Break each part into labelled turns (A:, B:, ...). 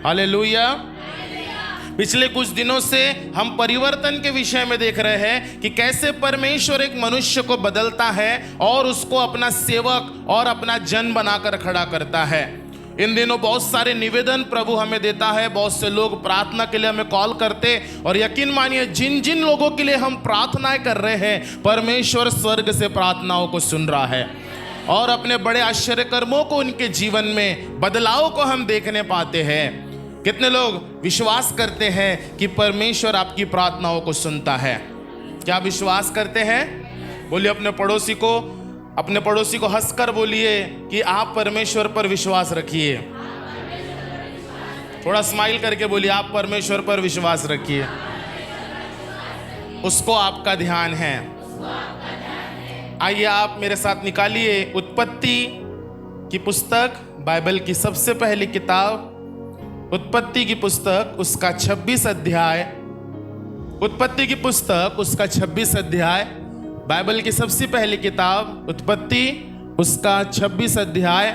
A: Hallelujah. पिछले कुछ दिनों से हम परिवर्तन के विषय में देख रहे हैं कि कैसे परमेश्वर एक मनुष्य को बदलता है और उसको अपना सेवक और अपना जन बनाकर खड़ा करता है। इन दिनों बहुत सारे निवेदन प्रभु हमें देता है, बहुत से लोग प्रार्थना के लिए हमें कॉल करते, और यकीन मानिए जिन जिन लोगों के लिए हम प्रार्थनाएं कर रहे हैं, परमेश्वर स्वर्ग से प्रार्थनाओं को सुन रहा है और अपने बड़े आश्चर्य कर्मों को उनके जीवन में बदलाव को हम देखने पाते हैं। कितने लोग विश्वास करते हैं कि परमेश्वर आपकी प्रार्थनाओं को सुनता है? क्या विश्वास करते हैं? बोलिए अपने पड़ोसी को हंसकर बोलिए कि आप परमेश्वर पर विश्वास रखिए। थोड़ा स्माइल करके बोलिए, आप परमेश्वर पर विश्वास रखिए, उसको आपका ध्यान है। आइए आप मेरे साथ निकालिए उत्पत्ति की पुस्तक, बाइबल की सबसे पहली किताब, उत्पत्ति की पुस्तक उसका 26 अध्याय। उत्पत्ति की पुस्तक उसका 26 अध्याय, बाइबल की सबसे पहली किताब उत्पत्ति उसका 26 अध्याय।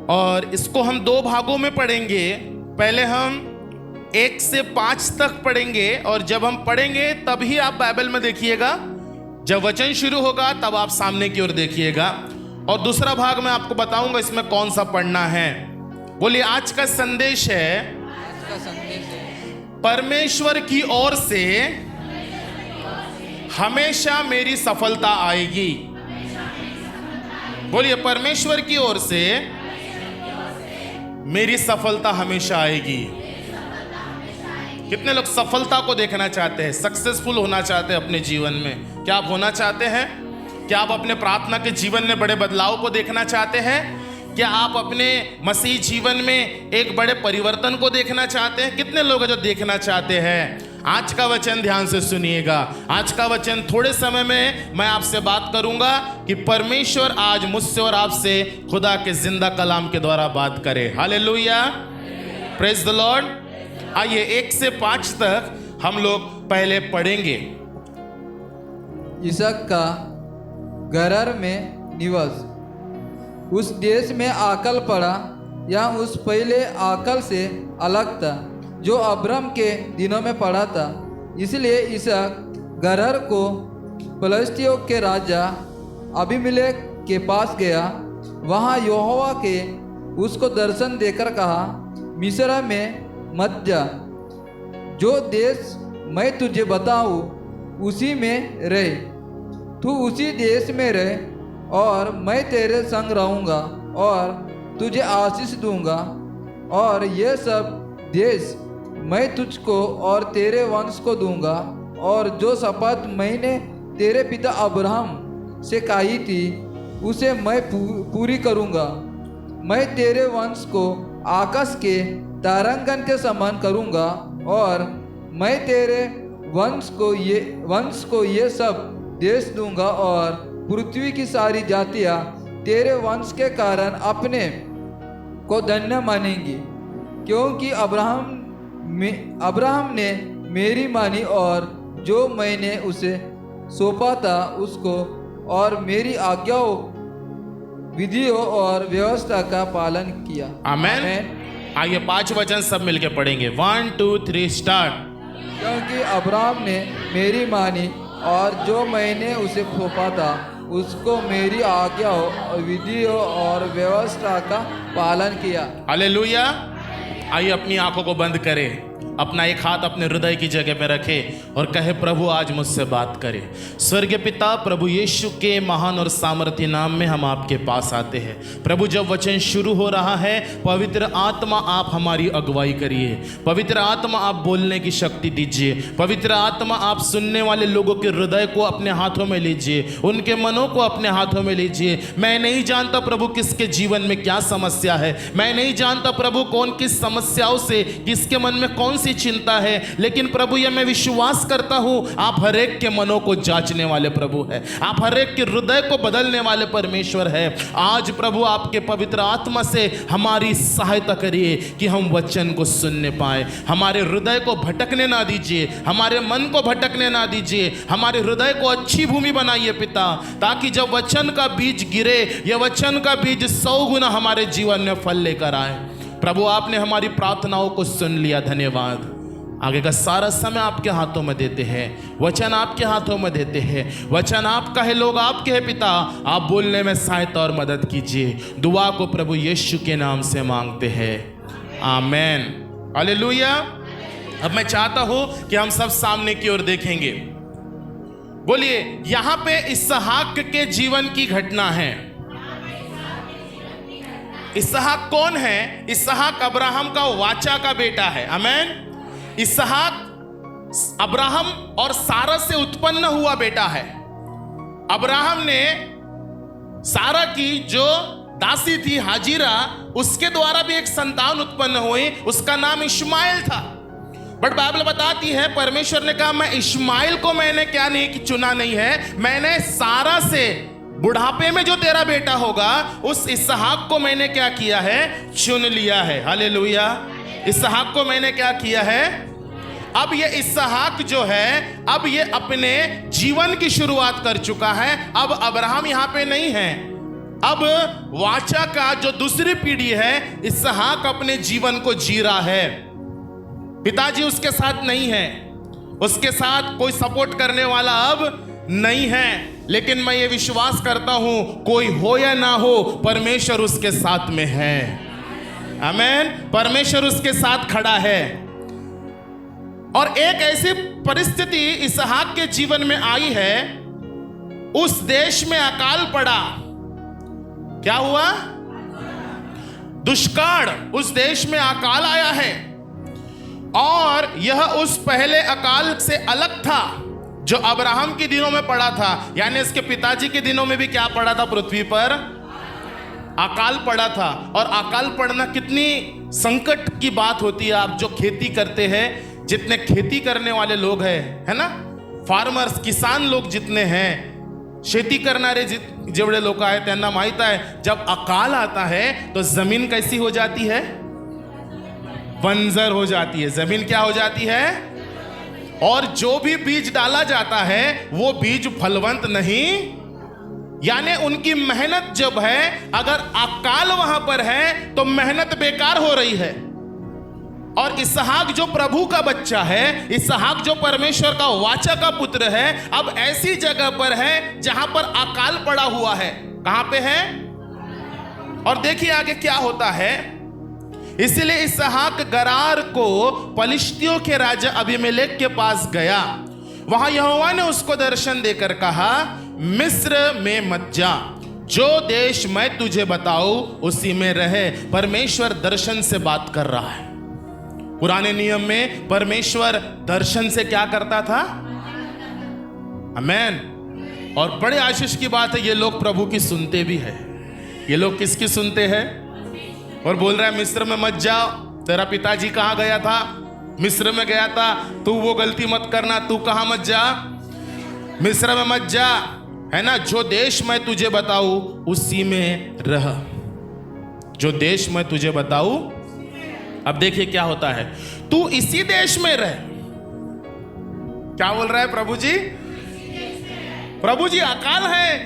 A: और इसको हम दो भागों में पढ़ेंगे। पहले हम 1 से 5 तक पढ़ेंगे, और जब हम पढ़ेंगे तभी आप बाइबल में देखिएगा, जब वचन शुरू होगा तब आप सामने की ओर देखिएगा। और दूसरा भाग मैं आपको बताऊंगा इसमें कौन सा पढ़ना है। बोलिए, आज का संदेश है परमेश्वर की ओर से हमेशा मेरी सफलता आएगी। बोलिए, परमेश्वर की ओर से मेरी सफलता हमेशा आएगी। कितने लोग सफलता को देखना चाहते हैं, सक्सेसफुल होना चाहते हैं अपने जीवन में? क्या आप होना चाहते हैं? क्या आप अपने प्रार्थना के जीवन में बड़े बदलाव को देखना चाहते हैं? क्या आप अपने मसीह जीवन में एक बड़े परिवर्तन को देखना चाहते हैं? कितने लोग हैं जो देखना चाहते हैं? आज का वचन ध्यान से सुनिएगा। आज का वचन थोड़े समय में मैं आपसे बात करूंगा कि परमेश्वर आज मुझसे और आपसे खुदा के जिंदा कलाम के द्वारा बात करे। Hallelujah, praise the Lord. आइए 1 से 5 तक हम लोग पहले पढ़ेंगे।
B: इसहाक का गरार में निवास। उस देश में आकल पड़ा, या उस पहले आकल से अलग था जो अब्राम के दिनों में पड़ा था। इसलिए इसहाक गरार को फिलिस्तियों के राजा अबीमेलेक के पास गया। वहाँ यहोवा के उसको दर्शन देकर कहा, मिस्र में मत जा, जो देश मैं तुझे बताऊँ उसी में रह। तू उसी देश में रह और मैं तेरे संग रहूँगा और तुझे आशीष दूंगा, और ये सब देश मैं तुझको और तेरे वंश को दूंगा, और जो शपथ मैंने तेरे पिता अब्राहम से कही थी उसे मैं पूरी करूंगा। मैं तेरे वंश को आकाश के तारांगण के समान करूंगा, और मैं तेरे वंश को ये सब देश दूंगा, और पृथ्वी की सारी जातियां तेरे वंश के कारण अपने को धन्य मानेंगी, क्योंकि अब्राहम ने मेरी मानी और जो मैंने उसे सौंपा था उसको, और मेरी आज्ञाओं, विधियों और व्यवस्था का पालन किया।
A: आमेन। आइए 5 वचन सब मिलके पढ़ेंगे। 1 2 3 स्टार्ट।
B: क्योंकि अब्राहम ने मेरी मानी और जो मैंने उसे सौंपा था उसको, मेरी आज्ञाओं, विधियों और व्यवस्था का पालन किया।
A: हालेलुया। आइए अपनी आंखों को बंद करें, अपना एक हाथ अपने हृदय की जगह में रखे और कहे, प्रभु आज मुझसे बात करे। स्वर्गीय पिता, प्रभु यीशु के महान और सामर्थ्य नाम में हम आपके पास आते हैं। प्रभु, जब वचन शुरू हो रहा है, पवित्र आत्मा आप हमारी अगुवाई करिए। पवित्र आत्मा आप बोलने की शक्ति दीजिए। पवित्र आत्मा आप सुनने वाले लोगों के हृदय को अपने हाथों में लीजिए, उनके मनों को अपने हाथों में लीजिए। मैं नहीं जानता प्रभु किसके जीवन में क्या समस्या है, मैं नहीं जानता प्रभु कौन किस समस्याओं से, किसके मन में कौन सी चिंता है, लेकिन प्रभु ये मैं विश्वास करता हूं आप हर एक के मनों को जांचने वाले प्रभु है, आप हर एक के हृदय को बदलने वाले परमेश्वर है। आज प्रभु आपके पवित्र आत्मा से हमारी सहायता करिए कि हम वचन को सुनने पाए, हमारे हृदय को भटकने ना दीजिए, हमारे मन को भटकने ना दीजिए, हमारे हृदय को अच्छी भूमि बनाइए पिता, ताकि जब वचन का बीज गिरे, यह वचन का बीज 100 गुना हमारे जीवन में फल लेकर आए। प्रभु आपने हमारी प्रार्थनाओं को सुन लिया, धन्यवाद। आगे का सारा समय आपके हाथों में देते हैं, वचन आपके हाथों में देते हैं, वचन आपका है, लोग आपके हैं पिता, आप बोलने में सहायता और मदद कीजिए। दुआ को प्रभु यीशु के नाम से मांगते हैं, आमेन, हालेलुया। अब मैं चाहता हूं कि हम सब सामने की ओर देखेंगे। बोलिए, यहां पे इसहाक के जीवन की घटना है। इसहाक कौन है? इसहाक अब्राहम का वाचा का बेटा है, आमेन। इसहाक अब्राहम और सारा से उत्पन्न हुआ बेटा है। अब्राहम ने सारा की जो दासी थी हाजिरा, उसके द्वारा भी एक संतान उत्पन्न हुई, उसका नाम इश्माइल था। बट बाइबल बताती है परमेश्वर ने कहा मैं इश्माइल को मैंने क्या नहीं कि चुना नहीं है, मैंने सारा से बुढ़ापे में जो तेरा बेटा होगा उस इसहाक को मैंने क्या किया है? चुन लिया है। हालेलुया। इसहाक को मैंने क्या किया है? अब ये इसहाक जो है, अब ये अपने जीवन की शुरुआत कर चुका है। अब अब्राहम यहां पे नहीं है, अब वाचा का जो दूसरी पीढ़ी है, इसहाक अपने जीवन को जी रहा है। पिताजी उसके साथ नहीं है, उसके साथ कोई सपोर्ट करने वाला अब नहीं है, लेकिन मैं ये विश्वास करता हूं कोई हो या ना हो, परमेश्वर उसके साथ में है, आमेन। परमेश्वर उसके साथ खड़ा है। और एक ऐसी परिस्थिति इसहाक के जीवन में आई है, उस देश में अकाल पड़ा। क्या हुआ? दुष्काल, उस देश में अकाल आया है। और यह उस पहले अकाल से अलग था जो अब्राहम के दिनों में पड़ा था, यानी इसके पिताजी के दिनों में भी क्या पड़ा था? पृथ्वी पर अकाल पड़ा था। और अकाल पड़ना कितनी संकट की बात होती है। आप जो खेती करते हैं, जितने खेती करने वाले लोग हैं, है ना, फार्मर्स, किसान लोग जितने हैं, शेती करणारे जेवढे लोक आहेत त्यांना माहित आहे जब अकाल आता है तो जमीन कैसी हो जाती है? बंजर हो जाती है। जमीन क्या हो जाती है? और जो भी बीज डाला जाता है वो बीज फलवंत नहीं, यानी उनकी मेहनत जब है, अगर अकाल वहां पर है तो मेहनत बेकार हो रही है। और इसहाक जो प्रभु का बच्चा है, इसहाक जो परमेश्वर का वाचा का पुत्र है, अब ऐसी जगह पर है जहां पर अकाल पड़ा हुआ है। कहां पे है? और देखिए आगे क्या होता है। इसलिए इसहाक गरार को पलिश्तियों के राजा अबीमेलेक के पास गया। वहां यहोवा ने उसको दर्शन देकर कहा, मिस्र में मत जा, जो देश मैं तुझे बताऊं उसी में रहे। परमेश्वर दर्शन से बात कर रहा है। पुराने नियम में परमेश्वर दर्शन से क्या करता था? आमेन। और बड़े आशीष की बात है, ये लोग प्रभु की सुनते भी है। ये लोग किसकी सुनते हैं? और बोल रहा है मिस्र में मत जाओ। तेरा पिताजी कहां गया था? मिस्र में गया था। तू वो गलती मत करना। तू कहां मत जा? मिस्र में मत जा, है ना। जो देश मैं तुझे बताऊं उसी में रह। जो देश मैं तुझे बताऊं। अब देखिए क्या होता है, तू इसी देश में रह। क्या बोल रहा है प्रभु जी? प्रभु जी अकाल है,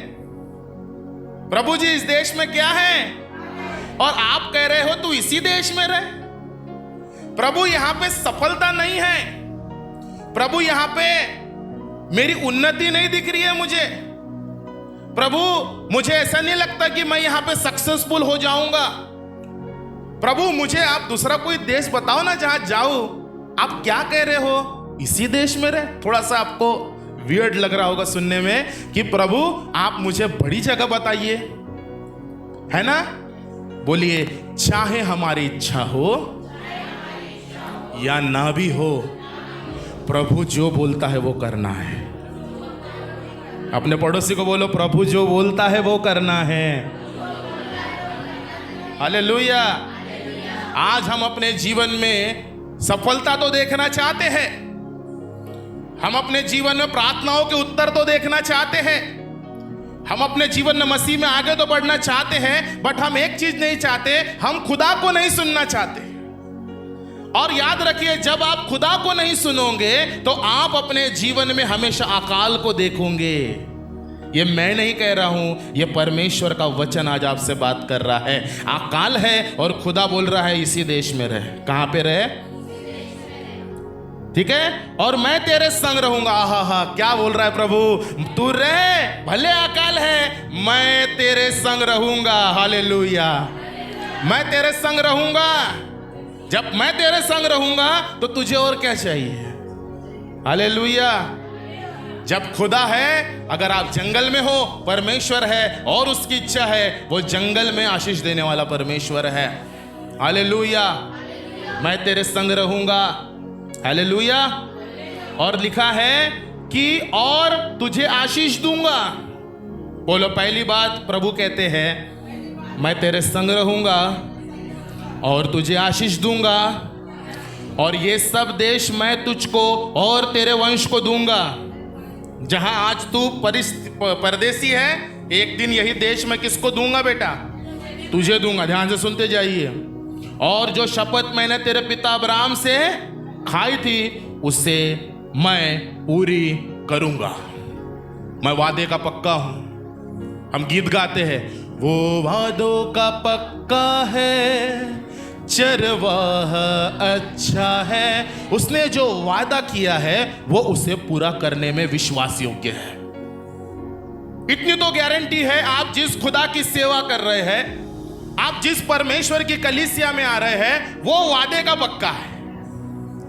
A: प्रभु जी इस देश में क्या है, और आप कह रहे हो तू इसी देश में रह। प्रभु यहां पे सफलता नहीं है, प्रभु यहां पे मेरी उन्नति नहीं दिख रही है मुझे। प्रभु मुझे ऐसा नहीं लगता कि मैं यहां पे सक्सेसफुल हो जाऊंगा। प्रभु मुझे आप दूसरा कोई देश बताओ ना जहां जाऊं। आप क्या कह रहे हो? इसी देश में रहे। थोड़ा सा आपको वियर्ड लग रहा होगा सुनने में कि प्रभु आप मुझे बड़ी जगह बताइए, है ना। बोलिए, चाहे हमारी इच्छा हो या ना भी हो, प्रभु जो बोलता है वो करना है। अपने पड़ोसी को बोलो, प्रभु जो बोलता है वो करना है। हालेलुया। आज हम अपने जीवन में सफलता तो देखना चाहते हैं, हम अपने जीवन में प्रार्थनाओं के उत्तर तो देखना चाहते हैं, हम अपने जीवन में मसीह में आगे तो बढ़ना चाहते हैं, बट हम एक चीज नहीं चाहते, हम खुदा को नहीं सुनना चाहते। और याद रखिए, जब आप खुदा को नहीं सुनोगे तो आप अपने जीवन में हमेशा अकाल को देखोगे। ये मैं नहीं कह रहा हूं, ये परमेश्वर का वचन आज आपसे बात कर रहा है। अकाल है और खुदा बोल रहा है इसी देश में रहे। कहां पे रहे? ठीक है। और मैं तेरे संग रहूंगा। हा क्या बोल रहा है प्रभु? तू रहे, भले अकाल है, मैं तेरे संग रहूंगा। हालेलुया। मैं तेरे संग रहूंगा। जब मैं तेरे संग रहूंगा तो तुझे और क्या चाहिए? हालेलुया। जब खुदा है, अगर आप जंगल में हो, परमेश्वर है और उसकी इच्छा है, वो जंगल में आशीष देने वाला परमेश्वर है। हालेलुया। मैं तेरे संग रहूंगा। हालेलुया। और लिखा है कि और तुझे आशीष दूंगा। बोलो, पहली बात प्रभु कहते हैं, मैं तेरे संग रहूंगा और तुझे आशीष दूंगा, और ये सब देश मैं तुझको और तेरे वंश को दूंगा। जहां आज तू परदेसी है, एक दिन यही देश मैं किसको दूंगा बेटा? तुझे दूंगा। ध्यान से सुनते जाइए। और जो शपथ मैंने तेरे पिता अब्राहम से खाई थी, उससे मैं पूरी करूंगा। मैं वादे का पक्का हूं। हम गीत गाते हैं, वो वादों का पक्का है, चरवाह अच्छा है। उसने जो वादा किया है वो उसे पूरा करने में विश्वास योग्य है। इतनी तो गारंटी है, आप जिस खुदा की सेवा कर रहे हैं, आप जिस परमेश्वर की कलीसिया में आ रहे हैं, वो वादे का पक्का है।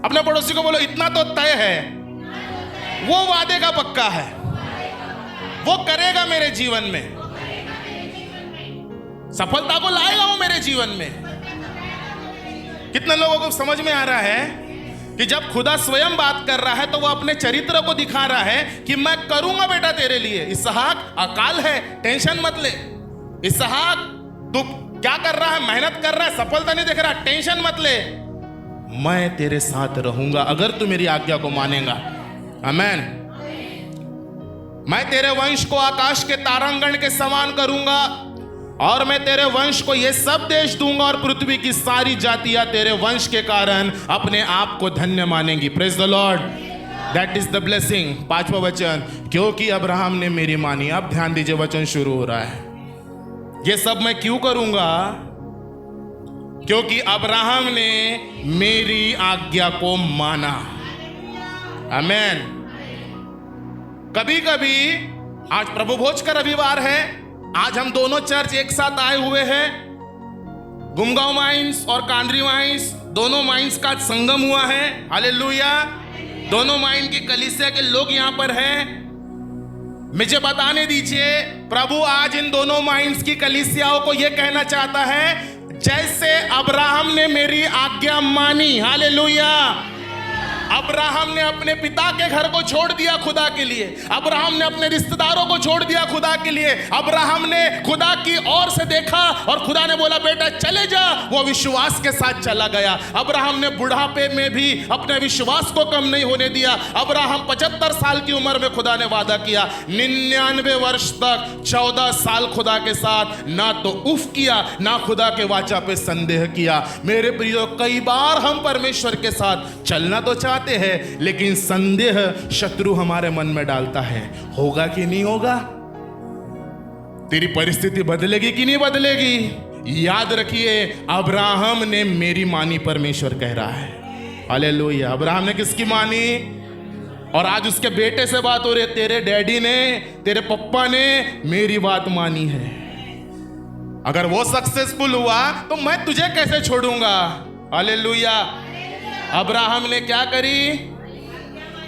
A: अपने पड़ोसी को बोलो, इतना तो तय है, वो वादे का पक्का है, वो करेगा मेरे जीवन में, सफलता को लाएगा वो मेरे जीवन में। कितने लोगों को समझ में आ रहा है कि जब खुदा स्वयं बात कर रहा है तो वो अपने चरित्र को दिखा रहा है कि मैं करूंगा बेटा तेरे लिए। इसहाक, अकाल है, टेंशन मत ले। इसहाक, तू क्या कर रहा है? मेहनत कर रहा है, सफलता नहीं देख रहा, टेंशन मत ले, मैं तेरे साथ रहूंगा अगर तू मेरी आज्ञा को मानेगा। आमीन। मैं तेरे वंश को आकाश के तारांगण के समान करूंगा, और मैं तेरे वंश को ये सब देश दूंगा, और पृथ्वी की सारी जातियां तेरे वंश के कारण अपने आप को धन्य मानेंगी। Praise the Lord. That is the blessing. 5वां वचन, क्योंकि अब्राहम ने मेरी मानी। अब ध्यान दीजिए, वचन शुरू हो रहा है। ये सब मैं क्यों करूंगा? क्योंकि अब्राहम ने मेरी आज्ञा को माना। आमीन। कभी कभी, आज प्रभु भोज का रविवार है, आज हम दोनों चर्च एक साथ आए हुए हैं। गुमगांव माइंस और कांद्री माइंस, दोनों माइंस का संगम हुआ है। हालेलुया। दोनों माइंस की कलीसिया के लोग यहां पर हैं। मुझे बताने दीजिए, प्रभु आज इन दोनों माइंस की कलीसियाओं को यह कहना चाहता है, जैसे अब्राहम ने मेरी आज्ञा मानी। हालेलुया। अब्राहम ने अपने पिता के घर को छोड़ दिया खुदा के लिए। अब्राहम ने अपने रिश्तेदारों को छोड़ दिया खुदा के लिए। अब्राहम ने खुदा की ओर से देखा और खुदा ने बोला, बेटा चले जा। वो विश्वास के साथ चला गया। अब्राहम ने बुढ़ापे में भी अपने विश्वास को कम नहीं होने दिया। अब्राहम 75 साल की उम्र में खुदा ने वादा किया, 99 वर्ष तक 14 साल खुदा के साथ ना तो उफ किया, ना खुदा के वाचा पे संदेह किया। मेरे प्रियो, कई बार हम परमेश्वर के साथ चलना तो चाहते हैं, लेकिन संदेह शत्रु हमारे मन में डालता है, होगा कि नहीं होगा, तेरी परिस्थिति बदलेगी कि नहीं बदलेगी। याद रखिए, अब्राहम ने मेरी मानी, परमेश्वर कह रहा है। हालेलुया। अब्राहम ने किसकी मानी? और आज उसके बेटे से बात हो रही है, तेरे डैडी ने, तेरे पप्पा ने मेरी बात मानी है। अगर वो सक्सेसफुल हुआ तो मैं तुझे कैसे छोड़ूंगा। हालेलुया। अब्राहम ने क्या करी?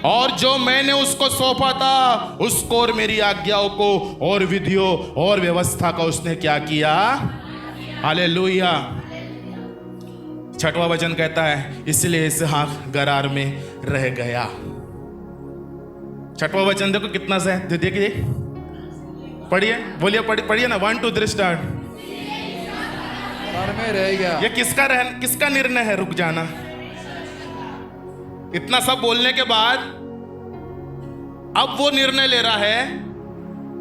A: और जो मैंने उसको सौंपा था, उसको और मेरी आज्ञाओं को और विधियों और व्यवस्था का उसने क्या किया? हालेलुया। 6वां वचन कहता है, इसलिए इसहाक गरार में रह गया। 6वां वचन देखो कितना सा है, देखिए, पढ़िए, बोलिए, पढ़िए ना। 1 2 3 स्टार्ट।
B: घर में रह गया।
A: ये किसका निर्णय है रुक जाना? इतना सब बोलने के बाद अब वो निर्णय ले रहा है,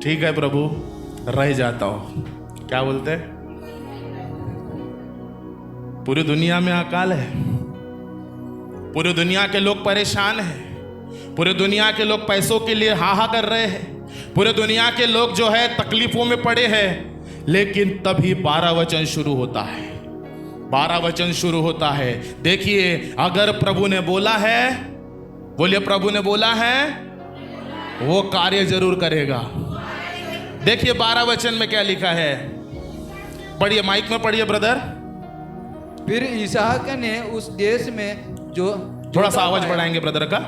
A: ठीक है प्रभु रह जाता हूं। क्या बोलते हैं? पूरी दुनिया में अकाल है, पूरी दुनिया के लोग परेशान हैं, पूरी दुनिया के लोग पैसों के लिए हाहा कर रहे हैं, पूरे दुनिया के लोग जो है तकलीफों में पड़े हैं। लेकिन तभी 12 वचन शुरू होता है, 12 वचन शुरू होता है। देखिए, अगर प्रभु ने बोला है, बोलिए प्रभु ने बोला है, वो कार्य जरूर करेगा। देखिए 12 वचन में क्या लिखा है, पढ़िए, माइक में पढ़िए ब्रदर।
B: फिर इसहाक ने उस देश में जो
A: थोड़ा सा आवाज बढ़ाएंगे ब्रदर का।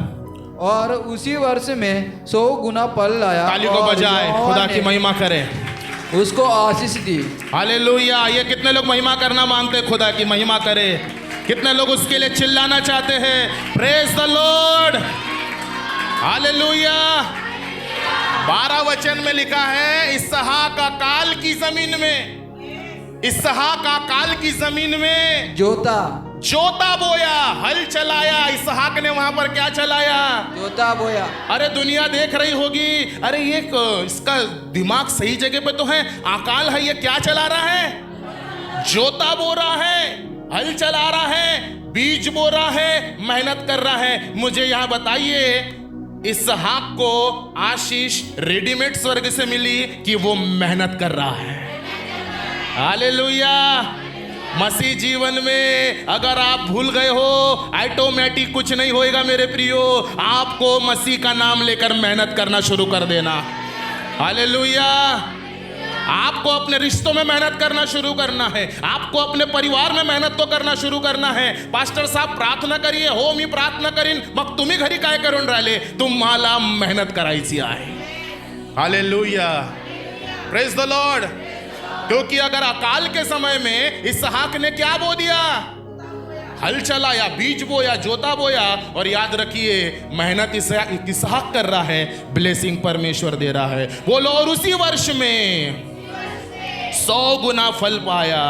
B: और उसी वर्ष में 100 गुना फल लाया।
A: ताली को
B: और
A: बजाए,
B: यहोवा
A: खुदा
B: ने
A: की महिमा करे।
B: उसको आशीष दी।
A: हालेलुया। ये कितने लोग महिमा करना मांगते हैं, खुदा की महिमा करे? कितने लोग उसके लिए चिल्लाना चाहते हैं? Praise the Lord, hallelujah. 12 वचन में लिखा है, इसहाक अकाल की जमीन में, इसहाक अकाल की जमीन में जोता बोया, हल चलाया। इसहाक ने वहां पर क्या चलाया?
B: जोता बोया।
A: अरे दुनिया देख रही होगी, अरे ये इसका दिमाग सही जगह पे तो है, अकाल है, ये क्या चला रहा है? जोता बो रहा है, हल चला रहा है, बीज बो रहा है, मेहनत कर रहा है। मुझे यहां बताइए, इसहाक को आशीष रेडीमेड स्वर्ग से मिली कि वो मेहनत कर रहा है? हालेलुया। मसीह जीवन में अगर आप भूल गए हो, ऑटोमेटिक कुछ नहीं होएगा मेरे प्रियो। आपको मसीह का नाम लेकर मेहनत करना शुरू कर देना। हालेलुया। आपको अपने रिश्तों में मेहनत करना शुरू करना है, आपको अपने परिवार में मेहनत तो करना शुरू करना है। पास्टर साहब प्रार्थना करिए, हो मी प्रार्थना करीन, मग तुम्ही घरी काय करून राहिले? तुम्हाला मेहनत करायची आहे। Hallelujah, praise the Lord. क्योंकि अगर अकाल के समय में इसहाक ने क्या बो दिया? हल चलाया, बीज बोया, जोता बोया। और याद रखिए, मेहनत इसहाक कर रहा है, ब्लेसिंग परमेश्वर दे रहा है। बोलो, और उसी वर्ष में 100 गुना फल पाया।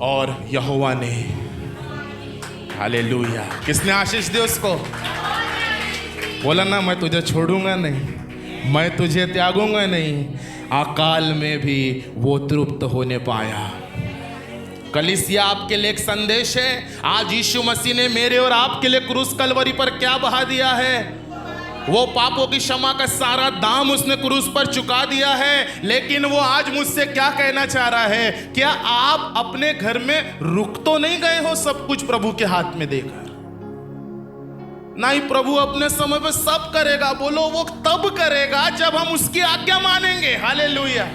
A: और यहोवा ने, हालेलुया, किसने आशीष दी उसको? बोला ना, मैं तुझे छोड़ूंगा नहीं, मैं तुझे त्यागूंगा नहीं। अकाल में भी वो तृप्त होने पाया। कलीसिया, आपके लिए एक संदेश है। आज यीशु मसीह ने मेरे और आपके लिए क्रूस कलवरी पर क्या बहा दिया है? वो पापों की क्षमा का सारा दाम उसने क्रूस पर चुका दिया है। लेकिन वो आज मुझसे क्या कहना चाह रहा है? क्या आप अपने घर में रुक तो नहीं गए हो सब कुछ प्रभु के हाथ में देकर? नहीं, प्रभु अपने समय पे सब करेगा। बोलो, वो तब करेगा जब हम उसकी आज्ञा मानेंगे। हालेलुया।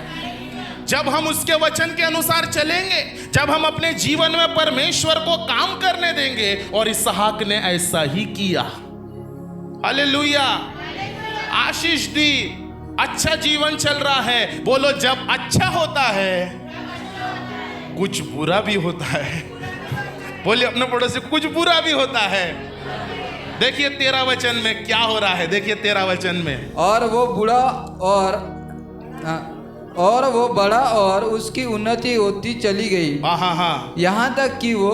A: जब हम उसके वचन के अनुसार चलेंगे, जब हम अपने जीवन में परमेश्वर को काम करने देंगे। और इसहाक ने ऐसा ही किया। हालेलुया। आशीष दी, अच्छा जीवन चल रहा है। बोलो, जब अच्छा होता है कुछ बुरा भी होता है। बोलिए अपने पड़ोसी, कुछ बुरा भी होता है। देखिए 13 वचन में क्या हो रहा है। देखिए 13 वचन में,
B: और वो बूढ़ा और वो बड़ा और उसकी उन्नति होती चली गई।
A: हाँ,
B: यहाँ तक कि वो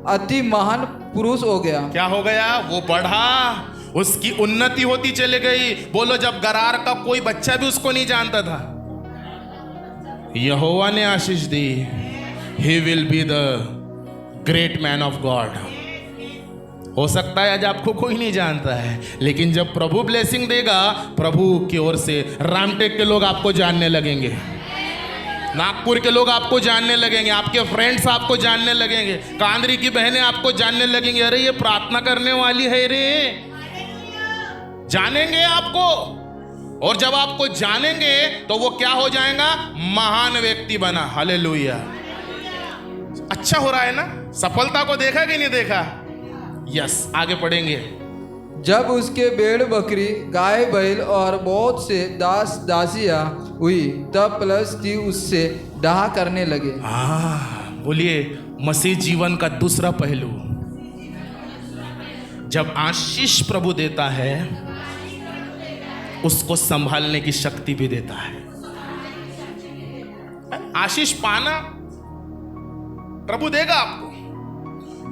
B: अति महान पुरुष हो गया।
A: क्या हो गया? वो बढ़ा, उसकी उन्नति होती चली गई। बोलो, जब गरार का कोई बच्चा भी उसको नहीं जानता था, यहोवा ने आशीष दी। He will be the great man of God. हो सकता है आज आपको कोई नहीं जानता है, लेकिन जब प्रभु ब्लेसिंग देगा, प्रभु की ओर से रामटेक के लोग आपको जानने लगेंगे, नागपुर के लोग आपको जानने लगेंगे, आपके फ्रेंड्स आपको जानने लगेंगे, कांदरी की बहनें आपको जानने लगेंगे। अरे ये प्रार्थना करने वाली है रे, जानेंगे आपको। और जब आपको जानेंगे तो वो क्या हो जाएगा? महान व्यक्ति बना। हालेलुया। अच्छा हो रहा है ना? सफलता को देखा कि नहीं देखा? यस, आगे पढ़ेंगे।
B: जब उसके भेड़ बकरी, गाय बैल और बहुत से दास दासियां हुई, तब पलिश्ती उससे डाह करने लगे।
A: बोलिए, मसीह जीवन का दूसरा पहलू। जब आशीष प्रभु देता है, उसको संभालने की शक्ति भी देता है। आशीष पाना प्रभु देगा आपको,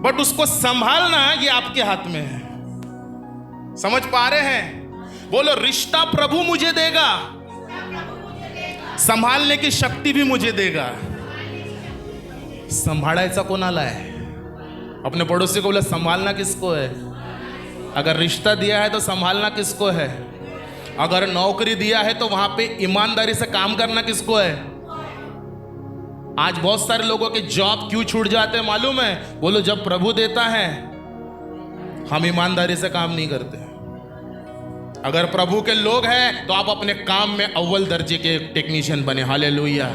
A: बट उसको संभालना ये आपके हाथ में है। समझ पा रहे हैं? बोलो, रिश्ता प्रभु मुझे देगा, संभालने की शक्ति भी मुझे देगा। संभाळायचा कोणाला है? अपने पड़ोसी को बोले, संभालना किसको है? अगर रिश्ता दिया है तो संभालना किसको है? अगर नौकरी दिया है तो वहां पे ईमानदारी से काम करना किसको है? आज बहुत सारे लोगों के जॉब क्यों छूट जाते हैं मालूम है? बोलो, जब प्रभु देता है हम ईमानदारी से काम नहीं करते। अगर प्रभु के लोग हैं तो आप अपने काम में अव्वल दर्जे के टेक्नीशियन बने। हालेलुया।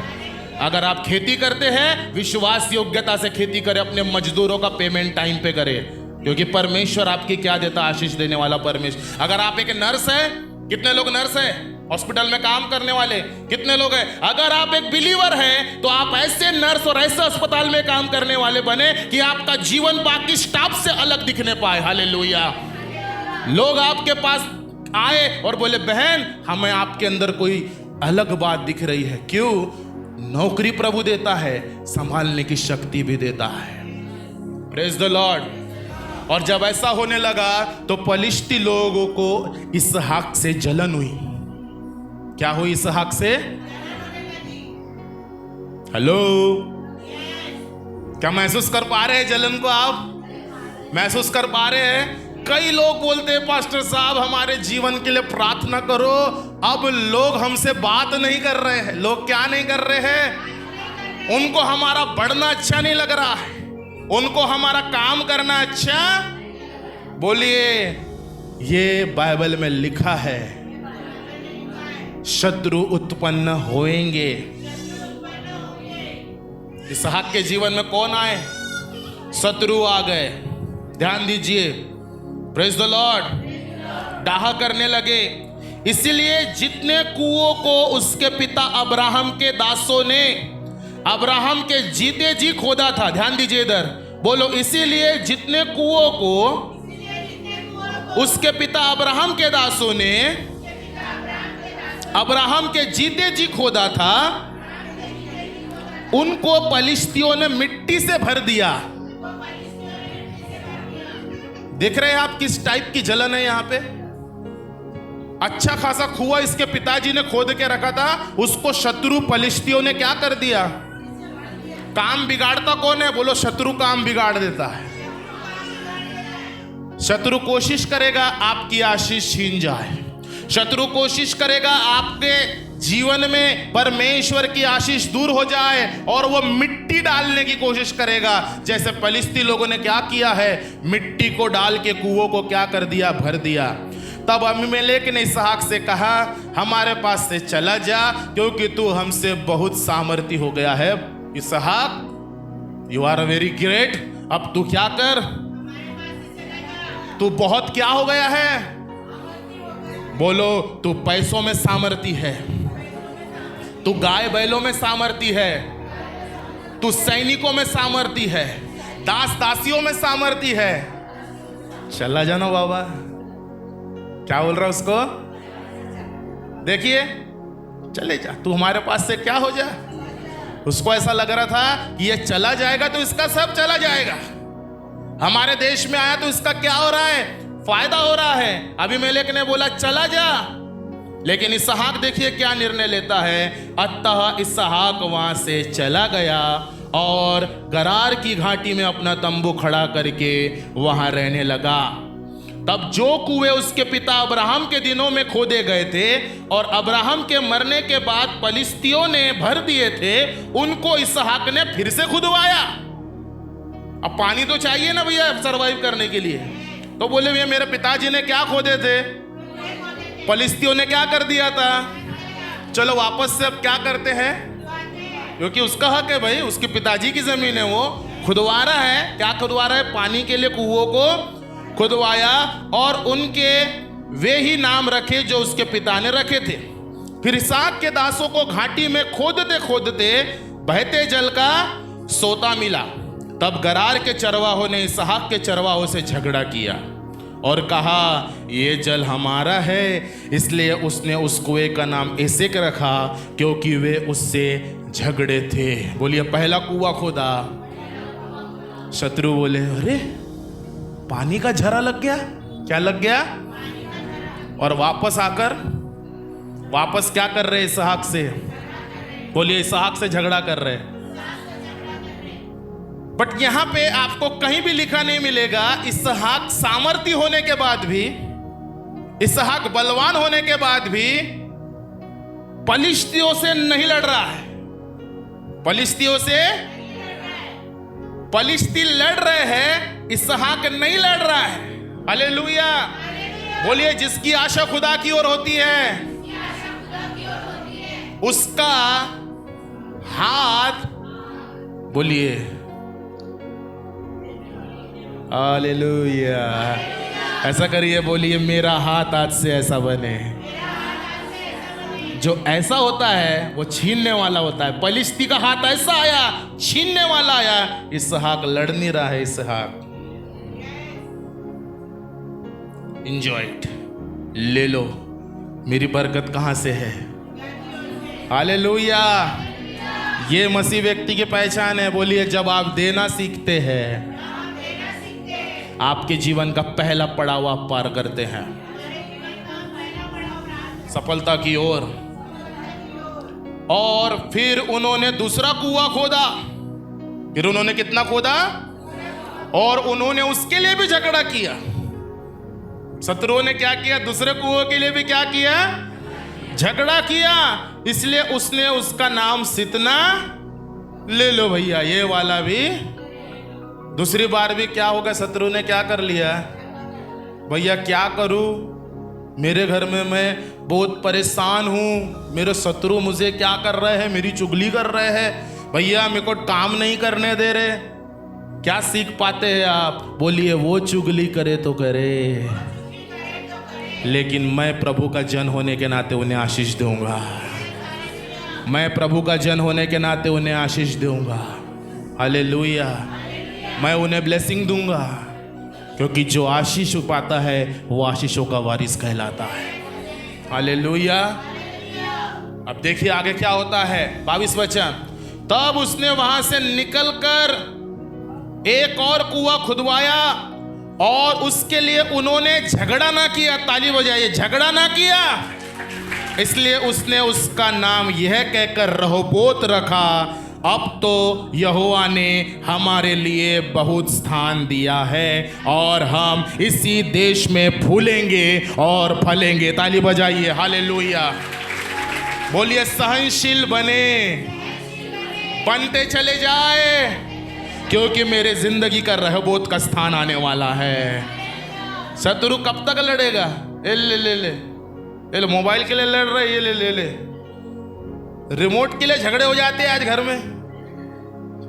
A: अगर आप खेती करते हैं, विश्वास योग्यता से खेती करें, अपने मजदूरों का पेमेंट टाइम पे करें, क्योंकि परमेश्वर आपकी क्या देता? आशीष देने वाला परमेश्वर। अगर आप एक नर्स है, कितने लोग नर्स है? हॉस्पिटल में काम करने वाले कितने लोग हैं? अगर आप एक बिलीवर हैं तो आप ऐसे नर्स और ऐसे अस्पताल में काम करने वाले बने कि आपका जीवन बाकी स्टाफ से अलग दिखने पाए। हालेलुया। लोग आपके पास आए और बोले, बहन हमें आपके अंदर कोई अलग बात दिख रही है। क्यों? नौकरी प्रभु देता है, संभालने की शक्ति भी देता है। Praise the Lord. और जब ऐसा होने लगा तो फलिश्ती लोगों को इसहाक से जलन हुई। क्या हुई इसहाक से? हेलो, क्या महसूस कर पा रहे हैं जलन को? आप महसूस कर पा रहे हैं? कई लोग बोलते हैं, पास्टर साहब हमारे जीवन के लिए प्रार्थना करो। अब लोग हमसे बात नहीं कर रहे हैं। लोग क्या नहीं कर रहे हैं? उनको हमारा बढ़ना अच्छा नहीं लग रहा है, उनको हमारा काम करना अच्छा। बोलिए, ये बाइबल में लिखा है, शत्रु उत्पन्न होएंगे। इसहाक के जीवन में कौन आए? शत्रु आ गए। ध्यान दीजिए। Praise the Lord. डाहा करने लगे। इसीलिए जितने कुओं को उसके पिता अब्राहम के दासों ने अब्राहम के जीते जी खोदा था। ध्यान दीजिए इधर। बोलो, इसीलिए जितने कुओं को उसके पिता अब्राहम के दासों ने अब्राहम के जीते जी खोदा था, उनको पलिश्तियों ने मिट्टी से भर दिया। देख रहे हैं आप किस टाइप की जलन है यहां पे? अच्छा खासा कुआं इसके पिताजी ने खोद के रखा था, उसको शत्रु पलिश्तियों ने क्या कर दिया? काम बिगाड़ता कौन है? बोलो, शत्रु काम बिगाड़ देता है। शत्रु कोशिश करेगा आपकी आशीष छीन जाए। शत्रु कोशिश करेगा आपके जीवन में परमेश्वर की आशीष दूर हो जाए और वो मिट्टी डालने की कोशिश करेगा। जैसे फलिश्ती लोगों ने क्या किया है? मिट्टी को डाल के कुओं को क्या कर दिया? भर दिया। तब अबीमेलेक ने इसहाक से कहा, हमारे पास से चला जा, क्योंकि तू हमसे बहुत सामर्थी हो गया है। इसहाक, यू आर वेरी ग्रेट। अब तू क्या कर? तू बहुत क्या हो गया है? बोलो, तू पैसों में सामर्थी है, तू गाय बैलों में सामर्थी है, तू सैनिकों में सामर्थी है, दास दासियों में सामर्थी है। चला जाना बाबा। क्या बोल रहा उसको? देखिए, चले जा, तू हमारे पास से क्या हो जा। उसको ऐसा लग रहा था कि ये चला जाएगा तो इसका सब चला जाएगा। हमारे देश में आया तो इसका क्या हो रहा है? फायदा हो रहा है। अबीमेलेक ने बोला चला जा, लेकिन इसहाक देखिए क्या निर्णय लेता है। अतः इसहाक वहां से चला गया और गरार की घाटी में अपना तंबू खड़ा करके वहां रहने लगा। तब जो कुएं उसके पिता अब्राहम के दिनों में खोदे गए थे और अब्राहम के मरने के बाद फलिश्तियों ने भर दिए थे, उनको इसहाक ने फिर से खुदवाया। अब पानी तो चाहिए ना भैया सरवाइव करने के लिए। तो बोले भैया मेरे पिताजी ने क्या खोदे थे? फलिश्तियों ने क्या कर दिया था? चलो वापस से अब क्या करते हैं, क्योंकि उसका हक है भाई, उसके पिताजी की जमीन है, वो खुदवा रहा है। क्या खुदवा रहा है? पानी के लिए कुओं को खुदवाया और उनके वे ही नाम रखे जो उसके पिता ने रखे थे। फिर इसहाक के दासों को घाटी में खोदते खोदते बहते जल का सोता मिला। तब गरार के चरवाहों ने इसहाक के चरवाहों से झगड़ा किया और कहा, ये जल हमारा है। इसलिए उसने उस कुएं का नाम एसेक रखा, क्योंकि वे उससे झगड़े थे। बोलिए, पहला कुआं खोदा, शत्रु बोले, अरे पानी का झरा लग गया। क्या लग गया? और वापस क्या कर रहे इसहाक से? बोलिए, इसहाक से झगड़ा कर रहे। बट यहां पे आपको कहीं भी लिखा नहीं मिलेगा इसहाक सामर्थी होने के बाद भी, इसहाक बलवान होने के बाद भी पलिश्तियों से नहीं लड़ रहा है। पलिश्तियों से पलिश्ती लड़ रहे हैं, इसहाक नहीं लड़ रहा है। हालेलुया। बोलिए, जिसकी आशा खुदा की ओर होती है उसका हाथ, बोलिए हालेलुया, ऐसा करिए, बोलिए मेरा हाथ आज से ऐसा बने। जो ऐसा होता है वो छीनने वाला होता है। पलिश्ती का हाथ ऐसा आया, छीनने वाला आया। इसहाक लड़ नहीं रहा है। इसहाक एंजॉय इट, ले लो, मेरी बरकत कहां से है। हालेलुया। ये मसीह व्यक्ति की पहचान है। बोलिए, जब आप देना सीखते हैं आपके जीवन का पहला पड़ाव आप पार करते हैं सफलता की ओर। और फिर उन्होंने दूसरा कुआं खोदा। फिर उन्होंने कितना खोदा? और उन्होंने उसके लिए भी झगड़ा किया। शत्रुओं ने क्या किया? दूसरे कुओं के लिए भी क्या किया? झगड़ा किया। इसलिए उसने उसका नाम सितना, ले लो भैया ये वाला भी। दूसरी बार भी क्या होगा? शत्रु ने क्या कर लिया? भैया क्या करूं, मेरे घर में मैं बहुत परेशान हूं, मेरे शत्रु मुझे क्या कर रहे हैं, मेरी चुगली कर रहे हैं, भैया मेरे को काम नहीं करने दे रहे। क्या सीख पाते हैं आप? बोलिए, वो चुगली करे तो करे, लेकिन मैं प्रभु का जन होने के नाते उन्हें आशीष दूंगा। मैं प्रभु का जन होने के नाते उन्हें आशीष दूंगा। हालेलुया। मैं उन्हें ब्लेसिंग दूंगा, क्योंकि जो आशीष पाता है वो आशीषों का वारिस कहलाता है। हालेलुया। अब देखिए आगे क्या होता है। 22 वचन, तब उसने वहां से निकलकर एक और कुआं खुदवाया और उसके लिए उन्होंने झगड़ा ना किया। ताली बजाइए, झगड़ा ना किया। इसलिए उसने उसका नाम यह कहकर रहोबोत रखा, अब तो यहोवा ने हमारे लिए बहुत स्थान दिया है और हम इसी देश में फूलेंगे और फलेंगे। ताली बजाइए, हालेलुया। बोलिए, सहनशील बनते चले जाए, क्योंकि मेरे जिंदगी का रहोबोत का स्थान आने वाला है। शत्रु कब तक लड़ेगा? ले मोबाइल के लिए लड़ रहे, ये ले रिमोट के लिए झगड़े हो जाते हैं आज घर में।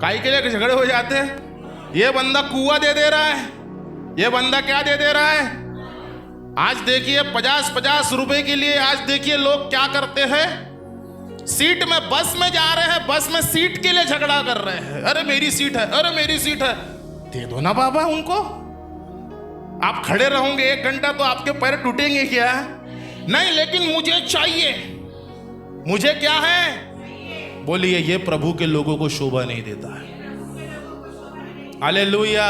A: काई के लिए झगड़े हो जाते हैं? ये बंदा कुआं दे रहा है, ये बंदा क्या दे रहा है। आज देखिए 50-50 रुपए के लिए आज देखिए लोग क्या करते हैं। सीट में बस में जा रहे हैं, बस में सीट के लिए झगड़ा कर रहे हैं। अरे मेरी सीट है, अरे मेरी सीट है। दे दो ना बाबा उनको। आप खड़े रहोगे 1 घंटा तो आपके पैर टूटेंगे क्या? नहीं, लेकिन मुझे चाहिए। मुझे क्या है? बोलिए, ये प्रभु के लोगों को शोभा नहीं देता है। हालेलुया।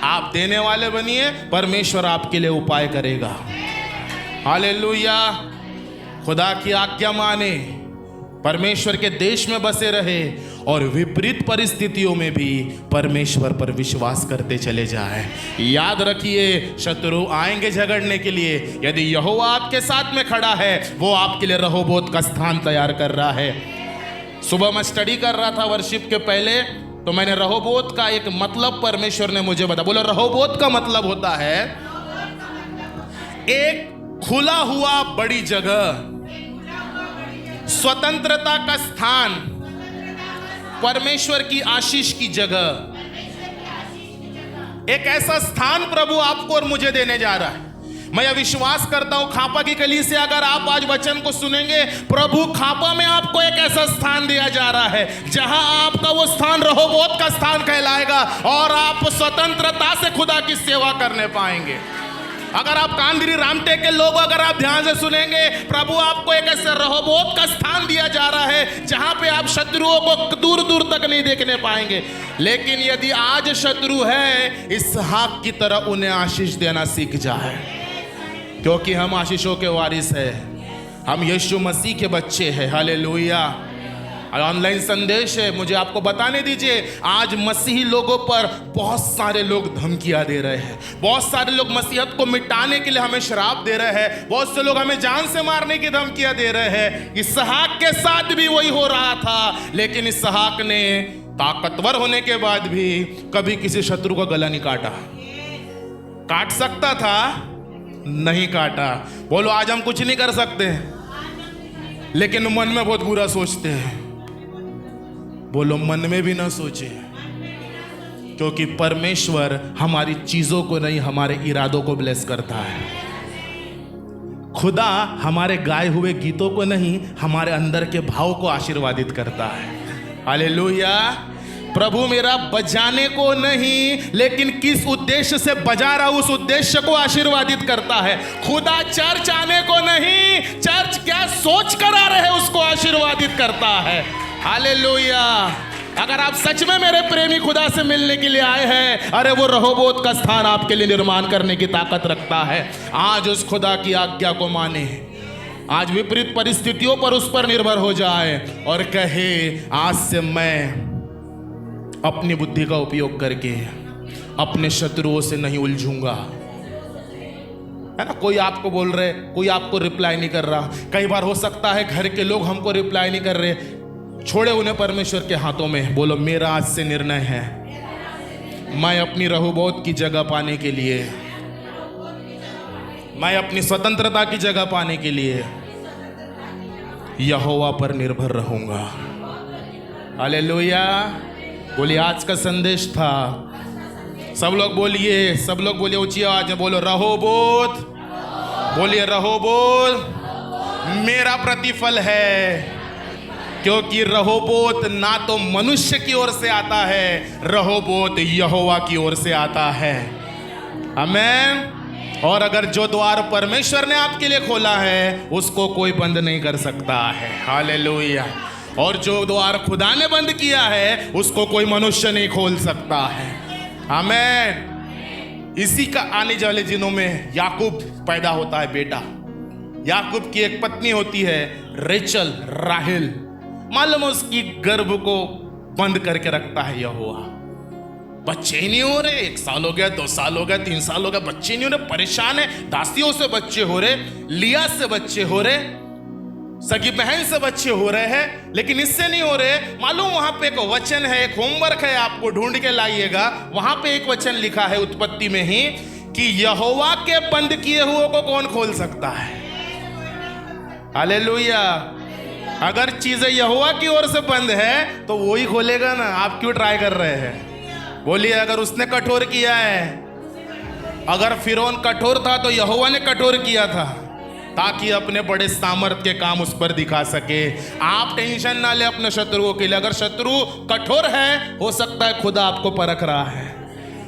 A: आप देने वाले बनिए, परमेश्वर आपके लिए उपाय करेगा। हालेलुया। खुदा की आज्ञा माने, परमेश्वर के देश में बसे रहे और विपरीत परिस्थितियों में भी परमेश्वर पर विश्वास करते चले जाए। याद रखिए, शत्रु आएंगे झगड़ने के लिए। यदि यहोवा आपके साथ में खड़ा है, वो आपके लिए रहोबोत का स्थान तैयार कर रहा है। सुबह मैं स्टडी कर रहा था वर्शिप के पहले, तो मैंने रहोबोत का एक मतलब परमेश्वर ने मुझे बताया। बोलो, रहोबोत का मतलब होता है एक खुला हुआ बड़ी जगह, स्वतंत्रता का स्थान, परमेश्वर की आशीष की जगह। एक ऐसा स्थान प्रभु आपको और मुझे देने जा रहा है। मैं यह विश्वास करता हूं, खापा की कली से अगर आप आज वचन को सुनेंगे, प्रभु खापा में आपको एक ऐसा स्थान दिया जा रहा है जहां आपका वो स्थान रहोबोत का स्थान कहलाएगा और आप स्वतंत्रता से खुदा की सेवा करने पाएंगे। अगर आप कांदरी रामटेक के लोग अगर आप ध्यान से सुनेंगे, प्रभु आपको एक ऐसे रहोबोत का स्थान दिया जा रहा है जहां पे आप शत्रुओं को दूर दूर तक नहीं देखने पाएंगे। लेकिन यदि आज शत्रु है, इसहाक की तरह उन्हें आशीष देना सीख जाए, क्योंकि हम आशीषों के वारिस हैं, हम यीशु मसीह के बच्चे हैं। हालेलुया। ऑनलाइन संदेश है, मुझे आपको बताने दीजिए, आज मसीही लोगों पर बहुत सारे लोग धमकियां दे रहे हैं, बहुत सारे लोग मसीहत को मिटाने के लिए हमें श्राप दे रहे हैं, बहुत से लोग हमें जान से मारने की धमकियां दे रहे हैं। इसहाक के साथ भी वही हो रहा था, लेकिन इसहाक ने ताकतवर होने के बाद भी कभी किसी शत्रु का गला नहीं काटा। काट सकता था, नहीं काटा। बोलो, आज हम कुछ नहीं कर सकते, लेकिन मन में बहुत बुरा सोचते हैं। बोलो, मन में भी ना सोचे, क्योंकि परमेश्वर हमारी चीजों को नहीं, हमारे इरादों को ब्लेस करता है। खुदा हमारे गाए हुए गीतों को नहीं, हमारे अंदर के भाव को आशीर्वादित करता है। हालेलुया। प्रभु मेरा बजाने को नहीं, लेकिन किस उद्देश्य से बजा रहा उस उद्देश्य को आशीर्वादित करता है। खुदा चर्च आने को नहीं, चर्च क्या सोच कर आ रहे हैं उसको आशीर्वादित करता है। हालेलुया। अगर आप सच में मेरे प्रेमी खुदा से मिलने के लिए आए हैं, अरे वो रहोबोत का स्थान आपके लिए निर्माण करने की ताकत रखता है। आज उस खुदा की आज्ञा को माने, आज विपरीत परिस्थितियों पर उस पर निर्भर हो जाए और कहे, आज से मैं अपनी बुद्धि का उपयोग करके अपने शत्रुओं से नहीं उलझूंगा। है ना, कोई आपको बोल रहे, कोई आपको रिप्लाई नहीं कर रहा। कई बार हो सकता है घर के लोग हमको रिप्लाई नहीं कर रहे, छोड़े उन्हें परमेश्वर के हाथों में। बोलो, मेरा आज से निर्णय है, मैं अपनी रहोबोत की जगह पाने के लिए, मैं अपनी स्वतंत्रता की जगह पाने के लिए यहोवा पर निर्भर रहूंगा। हालेलुया। बोलिए, आज का संदेश था, सब लोग बोलिए, सब लोग बोलिए ऊंची आवाज में, बोलो रहोबोत, बोलिए रहोबोत मेरा प्रतिफल है। क्योंकि रहोबोत ना तो मनुष्य की ओर से आता है, रहोबोत यहोवा की ओर से आता है। आमीन। और अगर जो द्वार परमेश्वर ने आपके लिए खोला है, उसको कोई बंद नहीं कर सकता है। हालेलुया। और जो द्वार खुदा ने बंद किया है, उसको कोई मनुष्य नहीं खोल सकता है। आमीन। इसी का आने वाले दिनों में याकूब पैदा होता है, बेटा। याकूब की एक पत्नी होती है रेचल, राहेल। मालूम है, उसकी गर्भ को बंद करके रखता है यहोवा। बच्चे ही नहीं हो रहे, 1 साल हो गया, 2 साल हो गया, 3 साल हो गया, बच्चे नहीं हो रहे, परेशान है। दासियों से बच्चे हो रहे, लिया से बच्चे हो रहे, सगी बहन से बच्चे हो रहे हैं, लेकिन इससे नहीं हो रहे। मालूम वहां पे एक वचन है, एक होमवर्क है, आपको ढूंढ के लाइएगा। वहां पे एक वचन लिखा है उत्पत्ति में ही कि यहोवा के बंद किए हुए को कौन खोल सकता है। हालेलुया। अगर चीजें यहोवा की ओर से बंद है तो वो ही खोलेगा ना, आप क्यों ट्राई कर रहे हैं। बोलिए, अगर उसने कठोर किया है, अगर फिरौन कठोर था तो यहोवा ने कठोर किया था, ताकि अपने बड़े सामर्थ के काम उस पर दिखा सके। आप टेंशन ना ले अपने शत्रुओं के लिए। अगर शत्रु कठोर है, हो सकता है खुदा आपको परख रहा है।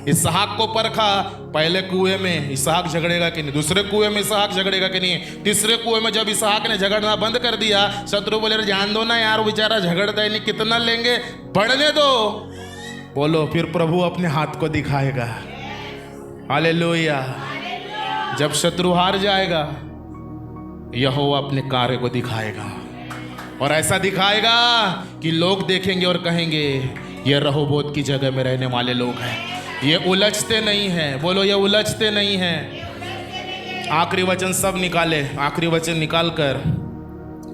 A: इसहाक को परखा, पहले कुएं में इसहाक झगड़ेगा कि नहीं, दूसरे कुएं में इसहाक झगड़ेगा कि नहीं, तीसरे कुएं में जब इसहाक ने झगड़ना बंद कर दिया, शत्रु बोले जान दो ना यार, बेचारा झगड़ता ही नहीं, कितना लेंगे, बढ़ने दो। बोलो, फिर प्रभु अपने हाथ को दिखाएगा। हालेलुया। जब शत्रु हार जाएगा, यहोवा अपने कार्य को दिखाएगा, और ऐसा दिखाएगा कि लोग देखेंगे और कहेंगे, ये रहोबोत की जगह में रहने वाले लोग हैं, ये उलझते नहीं हैं। बोलो, ये उलझते नहीं हैं। आखिरी वचन सब निकाले, आखिरी वचन निकाल कर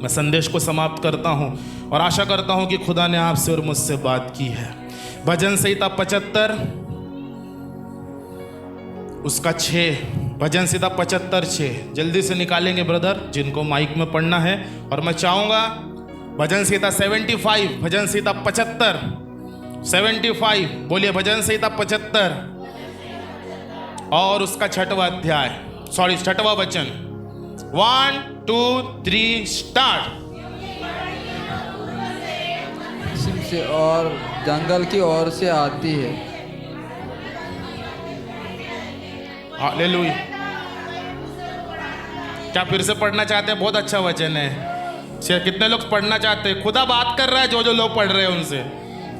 A: मैं संदेश को समाप्त करता हूं, और आशा करता हूं कि खुदा ने आपसे और मुझसे बात की है। भजन संहिता 75 उसका 6, भजन संहिता 75:6 जल्दी से निकालेंगे ब्रदर, जिनको माइक में पढ़ना है। और मैं चाहूंगा भजन संहिता 75, भजन संहिता 75 बोलिए, भजन संहिता 75 और उसका 6वां अध्याय, 6वां वचन। 1 2 3 स्टार्ट।
B: पश्चिम से और जंगल की ओर से आती है।
A: हालेलुया। क्या फिर से पढ़ना चाहते हैं? बहुत अच्छा वचन है। कितने लोग पढ़ना चाहते हैं? खुदा बात कर रहा है जो लोग पढ़ रहे हैं उनसे।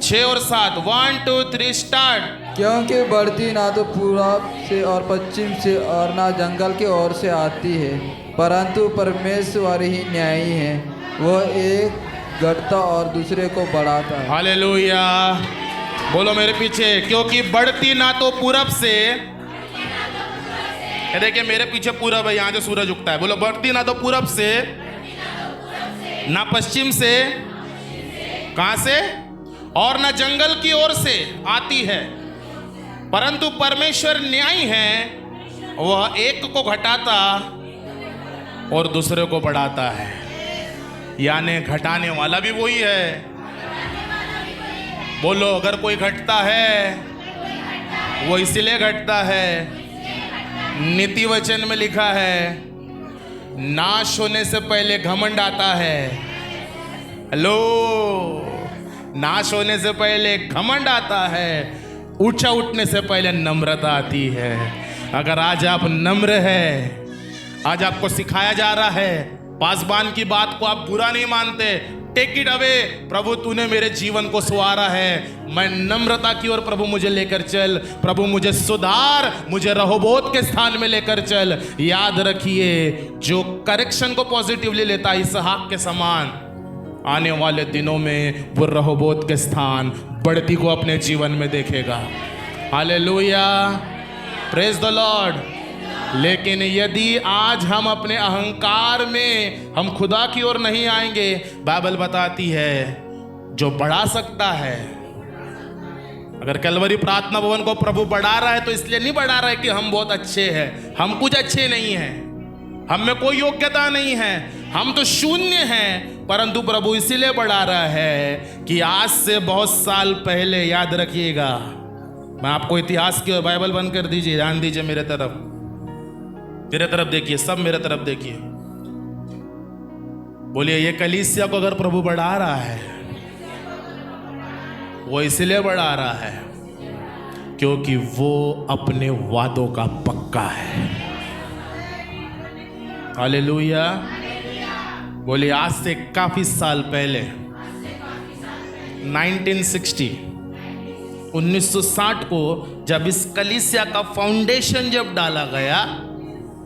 A: 6 और 7, 1 2 3 स्टार्ट।
B: क्योंकि बढ़ती ना तो पूरब से और पश्चिम से और ना जंगल की ओर से आती है, परंतु परमेश्वर ही न्यायी है। वह एक घटता और दूसरे को बढ़ाता है।
A: हालेलुया। बोलो मेरे पीछे, क्योंकि बढ़ती ना तो पूरब से, देखिए मेरे पीछे पूरब है, यहाँ जो सूरज उगता है। बोलो बढ़ती ना तो पूरब से, ना पश्चिम से, कहां से? और ना जंगल की ओर से आती है, परंतु परमेश्वर न्यायी है। वह एक को घटाता और दूसरे को बढ़ाता है। यानी घटाने वाला भी वही है। बोलो, अगर कोई घटता है वो इसलिए घटता है, नीति वचन में लिखा है, नाश होने से पहले घमंड आता है। हेलो, नाश होने से पहले घमंड आता है, ऊंचा उठने से पहले नम्रता आती है। अगर आज आप नम्र है, आज आपको सिखाया जा रहा है, पासबान की बात को आप बुरा नहीं मानते, टेक इट अवे। प्रभु तूने मेरे जीवन को संवारा है, मैं नम्रता की ओर प्रभु मुझे लेकर चल, प्रभु मुझे सुधार, मुझे रहोबोत के स्थान में लेकर चल। याद रखिए, जो करेक्शन को पॉजिटिवली लेता है इसहाक के समान, आने वाले दिनों में वो रहोबोत के स्थान, बढ़ती को अपने जीवन में देखेगा। Hallelujah, praise the Lord. लेकिन यदि आज हम अपने अहंकार में हम खुदा की ओर नहीं आएंगे, बाइबल बताती है जो बढ़ा सकता है। अगर कलवरी प्रार्थना भवन को प्रभु बढ़ा रहा है तो इसलिए नहीं बढ़ा रहा है कि हम बहुत अच्छे हैं, हम कुछ अच्छे नहीं हैं, हम में कोई योग्यता नहीं है, हम तो शून्य हैं, परंतु प्रभु इसीलिए बढ़ा रहा है कि आज से बहुत साल पहले, याद रखिएगा, मैं आपको इतिहास की ओर, बाइबल बंद कर दीजिए, ध्यान दीजिए मेरे तरफ, मेरे तरफ देखिए, सब मेरे तरफ देखिए। बोलिए, ये कलीसिया को अगर प्रभु बढ़ा रहा है, वो इसलिए बढ़ा रहा है क्योंकि वो अपने वादों का पक्का है। हालेलुया। बोलिए, आज से काफी साल पहले 1960 को जब इस कलीसिया का फाउंडेशन जब डाला गया,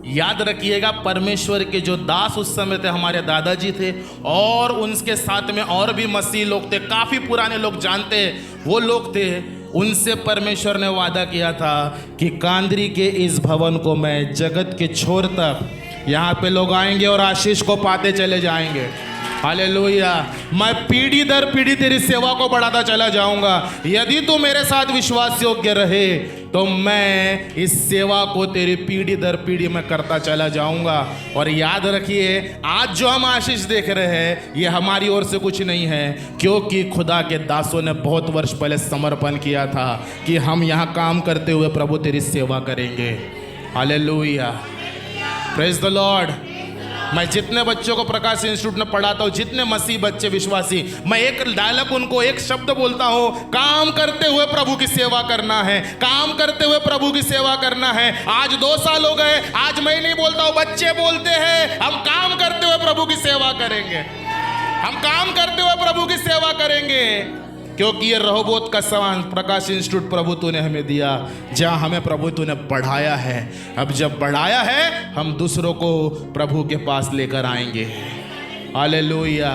A: याद रखिएगा, परमेश्वर के जो दास उस समय थे, हमारे दादाजी थे, और उनके साथ में और भी मसीह लोग थे, काफी पुराने लोग जानते वो लोग थे। उनसे परमेश्वर ने वादा किया था कि कांदरी के इस भवन को मैं जगत के छोर तक, यहाँ पे लोग आएंगे और आशीष को पाते चले जाएंगे। हालेलुया। मैं पीढ़ी दर पीढ़ी तेरी सेवा को बढ़ाता चला जाऊंगा। यदि तू मेरे साथ विश्वास योग्य रहे तो मैं इस सेवा को तेरी पीढ़ी दर पीढ़ी में करता चला जाऊंगा। और याद रखिए, आज जो हम आशीष देख रहे हैं ये हमारी ओर से कुछ नहीं है, क्योंकि खुदा के दासों ने बहुत वर्ष पहले समर्पण किया था कि हम यहाँ काम करते हुए प्रभु तेरी सेवा करेंगे। Hallelujah, praise the Lord. मैं जितने बच्चों को प्रकाश इंस्टीट्यूट में पढ़ाता हूँ, जितने मसीह बच्चे विश्वासी, मैं एक डायलॉग उनको, एक शब्द बोलता हूँ, काम करते हुए प्रभु की सेवा करना है, काम करते हुए प्रभु की सेवा करना है। आज 2 साल हो गए, आज मैं नहीं बोलता हूँ, बच्चे बोलते हैं, हम काम करते हुए प्रभु की सेवा करेंगे, हम काम करते हुए प्रभु की सेवा करेंगे, क्योंकि ये रहोबोत का समान प्रकाश इंस्टीट्यूट प्रभु तूने हमें दिया, जहाँ हमें प्रभु तूने बढ़ाया है। अब जब बढ़ाया है, हम दूसरों को प्रभु के पास लेकर आएंगे। हालेलुया।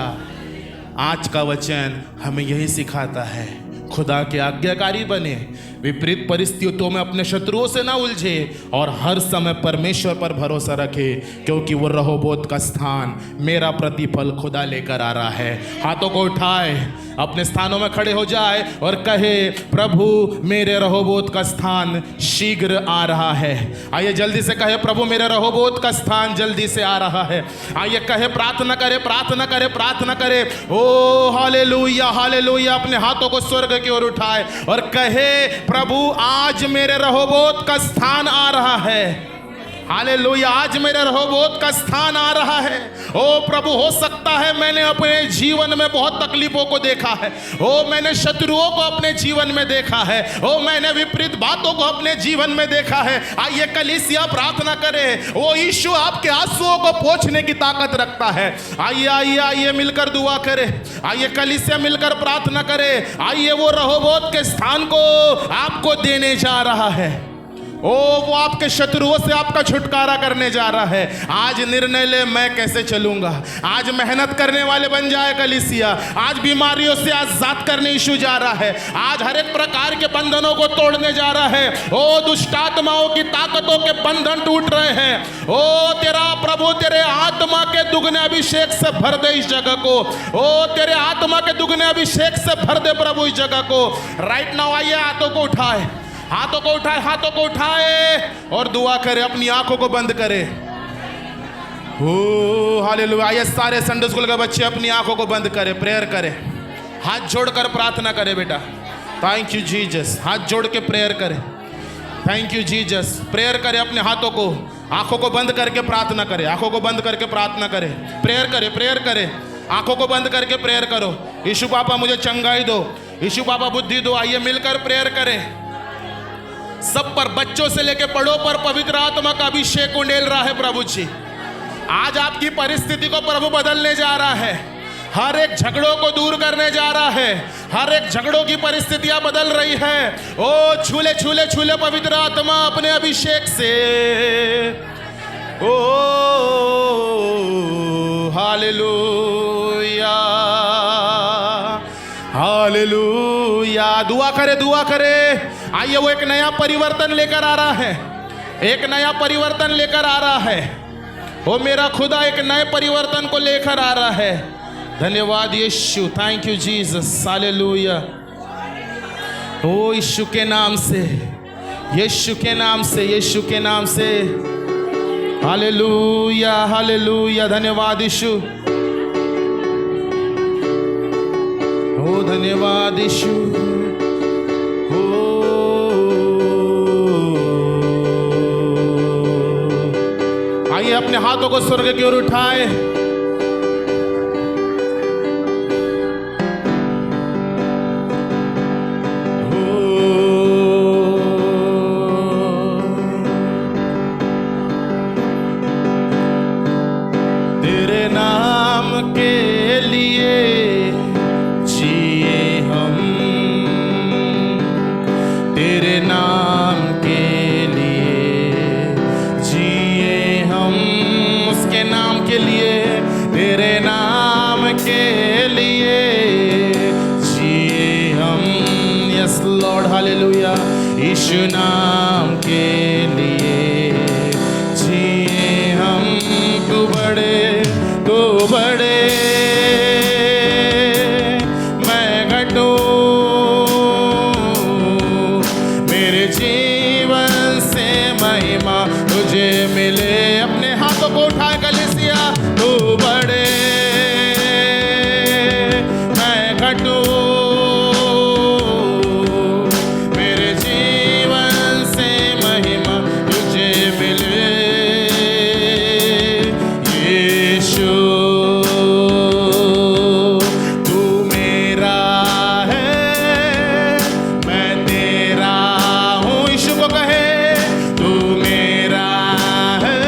A: आज का वचन हमें यही सिखाता है, खुदा के आज्ञाकारी बने, विपरीत परिस्थितियों में अपने शत्रुओं से ना उलझे और हर समय परमेश्वर पर भरोसा रखे, क्योंकि वो रहोबोत का स्थान, मेरा प्रतिफल खुदा लेकर आ रहा है। हाथों को उठाए, अपने स्थानों में खड़े हो जाए और कहे, प्रभु मेरे रहोबोत का स्थान शीघ्र आ रहा है। आइए जल्दी से कहे, प्रभु मेरे रहोबोत का स्थान जल्दी से आ रहा है। आइए कहे, प्रार्थना करे, प्रार्थना करे, प्रार्थना करे। ओ हालेलुया, हालेलुया। अपने हाथों को स्वर्ग की ओर उठाए और कहे, प्रभु आज मेरे रहोबोत का स्थान आ रहा है। हालेलुया। आज मेरे रहोबोत का स्थान आ रहा है। ओ प्रभु, हो सकता है मैंने अपने जीवन में बहुत तकलीफों को देखा है। ओ मैंने शत्रुओं को अपने जीवन में देखा है। ओ मैंने विपरीत बातों को अपने जीवन में देखा है। आइए कलीसिया प्रार्थना करें। वो यीशु आपके आंसुओं को पोंछने की ताकत रखता है। आइए आइए आइए मिलकर दुआ करें। आइए कलीसिया मिलकर प्रार्थना करें। आइए वो रहोबोत के स्थान को आपको देने जा रहा है। ओ वो आपके शत्रुओं से आपका छुटकारा करने जा रहा है। आज निर्णय ले, मैं कैसे चलूंगा। आज मेहनत करने वाले बन जाए कलीसिया। आज बीमारियों से आजाद करने यीशु जा रहा है। आज हर एक प्रकार के बंधनों को तोड़ने जा रहा है। ओ दुष्ट आत्माओं की ताकतों के बंधन टूट रहे हैं। ओ तेरा प्रभु तेरे आत्मा के दुगने अभिषेक से भर दे इस जगह को। ओ तेरे आत्मा के दुगने अभिषेक से भर दे प्रभु इस जगह को। राइट नाउ आइए हाथों को उठाए, हाथों को उठाए, हाथों को उठाए और दुआ करे। अपनी आंखों को बंद करे। ओ हालेलुया। ये सारे संडे स्कूल के बच्चे अपनी आंखों को बंद करे, प्रेयर करे, हाथ जोड़कर प्रार्थना करे। बेटा थैंक यू जीसस। हाथ जोड़ के प्रेयर करे। Thank you Jesus. प्रेयर करे। अपने हाथों को, आंखों को बंद करके प्रार्थना करे। आंखों को बंद करके प्रार्थना करे। प्रेयर करे, प्रेयर करे। आंखों को बंद करके प्रेयर करो। यीशु पापा मुझे चंगाई दो, यीशु पापा बुद्धि दो। आइए मिलकर प्रेयर करें। सब पर, बच्चों से लेकर बड़ों पर पवित्र आत्मा का अभिषेक उंडेल रहा है प्रभु जी। आज आपकी परिस्थिति को प्रभु बदलने जा रहा है। हर एक झगड़ों को दूर करने जा रहा है। हर एक झगड़ों की परिस्थितियां बदल रही है। ओ छूले छूले छूले पवित्र आत्मा अपने अभिषेक से। ओ हालेलुया, हालेलुया। दुआ करे, दुआ करे। आइए वो एक नया परिवर्तन लेकर आ रहा है। एक नया परिवर्तन लेकर आ रहा है। वो मेरा खुदा एक नए परिवर्तन को लेकर आ रहा है। धन्यवाद यीशु। Thank you Jesus. हालेलुया। ओ यीशु के नाम से, यीशु के नाम से, यीशु के नाम से। Hallelujah, hallelujah. धन्यवाद यीशु। ओ धन्यवाद यीशु। आइए अपने हाथों को स्वर्ग की ओर उठाए। तेरे नाम के लिए जिए हम, तेरे नाम के लिए जिए हम, उसके नाम के लिए, तेरे नाम के लिए जिए हम। Yes Lord, hallelujah. यीशु नाम के लिए जिए हम। तू बड़े, तू बड़े, मैं घटूं, मेरे जीवन से महिमा तुझे मिले। अपने हाथों को उठाए कलीसिया। तू बड़े, मैं घटूं, मेरे जीवन से महिमा तुझे मिले। यीशु तू मेरा है, मैं तेरा हूँ। यीशु को कहे, तू मेरा है,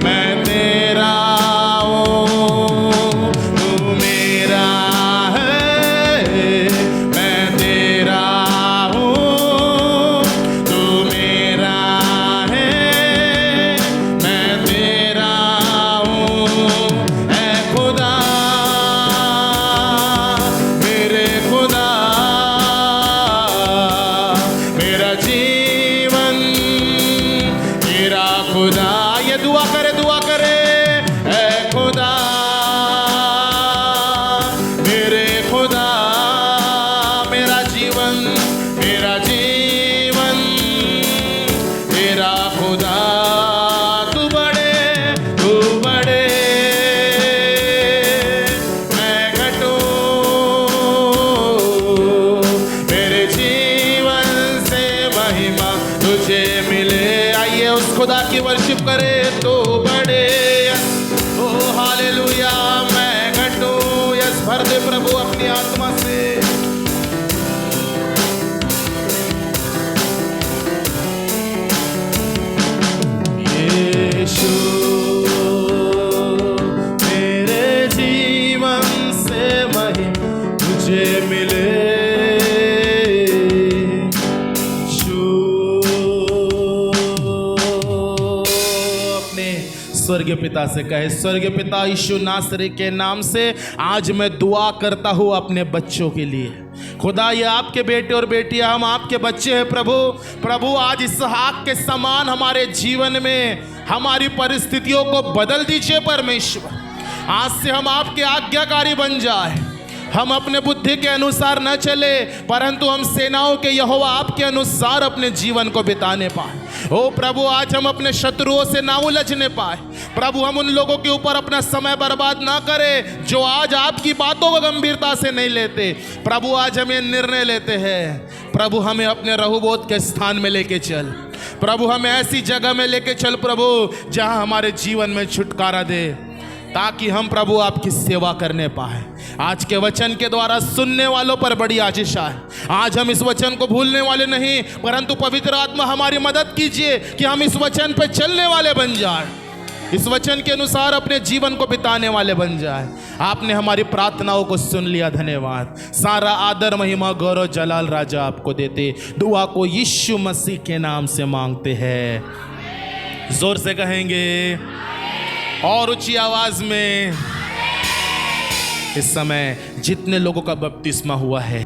A: मैं तेरा हूँ। तू मेरा है, मैं तेरा हूँ। तू मेरा है, मैं तेरा हूँ। ऐ खुदा, मेरे खुदा, मेरा जीवन तेरा खुदा। ये दुआ करे, दुआ करे। ऐ खुदा, मेरे खुदा, मेरा जीवन, मेरा जीवन तेरा खुदा। तू बड़े, तू बड़े, मैं घटूं, मेरे जीवन से महिमा तुझे मिले। आइए उस खुदा करे तो बढ़े। ओ हालेलुया, मैं घटूं। यस, भर दे प्रभु अपनी आत्मा से। यीशु मेरे जीवन से महिमा मुझे मिले। स्वर्गीय पिता से कहे, स्वर्गीय पिता, यीशु नासरी के नाम से आज मैं दुआ करता हूँ अपने बच्चों के लिए। खुदा, ये आपके बेटे और बेटियां, हम आपके बच्चे हैं प्रभु। प्रभु, आज इसहाक के समान हमारे जीवन में हमारी परिस्थितियों को बदल दीजिए परमेश्वर। आज से हम आपके आज्ञाकारी बन जाए। हम अपने बुद्धि के अनुसार न चले, परंतु हम सेनाओं के यहोवा आपके अनुसार अपने जीवन को बिताने पाए। ओ प्रभु, आज हम अपने शत्रुओं से ना उलझने पाए। प्रभु, हम उन लोगों के ऊपर अपना समय बर्बाद ना करें जो आज आपकी बातों को गंभीरता से नहीं लेते। प्रभु, आज हम ये निर्णय लेते हैं, प्रभु हमें अपने रहुबोध के स्थान में लेके चल। प्रभु, हमें ऐसी जगह में लेके चल प्रभु जहां हमारे जीवन में छुटकारा दे, ताकि हम प्रभु आपकी सेवा करने पाए। आज के वचन के द्वारा सुनने वालों पर बड़ी आशीष है। आज हम इस वचन को भूलने वाले नहीं, परंतु पवित्र आत्मा हमारी मदद कीजिए कि हम इस वचन पे चलने वाले बन जाए, इस वचन के अनुसार अपने जीवन को बिताने वाले बन जाए। आपने हमारी प्रार्थनाओं को सुन लिया, धन्यवाद। सारा आदर, महिमा, गौरव, जलाल राजा आपको देते। दुआ को यीशु मसीह के नाम से मांगते हैं। जोर से कहेंगे और ऊंची आवाज में। इस समय जितने लोगों का बपतिस्मा हुआ है